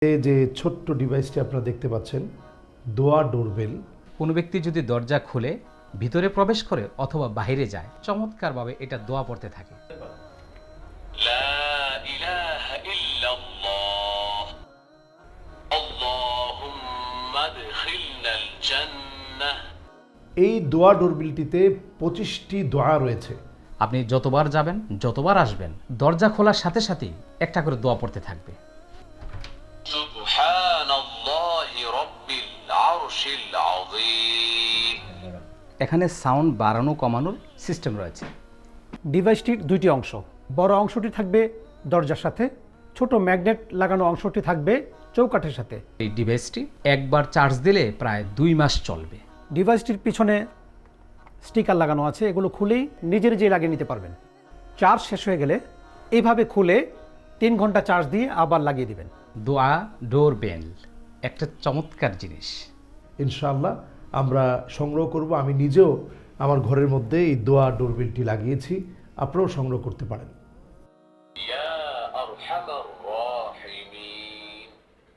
এই যে ছোট্ট ডিভাইসটি আপনারা দেখতে পাচ্ছেন, দোয়া ডোরবেল। কোনো ব্যক্তি যদি দরজা খুলে ভিতরে প্রবেশ করে অথবা বাইরে যায়, চমৎকারভাবে এটা দোয়া পড়তে থাকে। লা ইলাহা ইল্লাল্লাহ আল্লাহুম্মা আদখিলনাল জান্নাহ। এই দোয়া ডোরবেলটিতে 25টি দোয়া রয়েছে। আপনি যতবার যাবেন, যতবার আসবেন, দরজা খোলার সাথে সাথেই একটা করে দোয়া পড়তে থাকবে। সুবহানাল্লাহি রাব্বিল আরশিল আযীম। এখানে সাউন্ড বাড়ানো কমানোর সিস্টেম রয়েছে। ডিভাইসটির দুইটি অংশ, বড় অংশটি থাকবে দরজার সাথে, ছোট ম্যাগনেট লাগানো অংশটি থাকবে চৌকাঠের সাথে। এই ডিভাইসটি একবার চার্জ দিলে প্রায় 2 মাস চলবে। ডিভাইসটির পিছনে স্টিকার লাগানো আছে, এগুলো খুলেই নিজের যে লাগিয়ে নিতে পারবেন। চার্জ শেষ হয়ে গেলে এইভাবে খুলে 3 ঘন্টা চার্জ দিয়ে আবার লাগিয়ে দিবেন। দোয়া ডোরবেল একটা চমৎকার জিনিস। ইনশাআল্লাহ আমরা সংগ্রহ করব। আমি নিজেও আমার ঘরের মধ্যে এই দোয়া ডোরবেলটি লাগিয়েছি, আপনারাও সংগ্রহ করতে পারেন। ইয়া আরহামার রাহিমিন।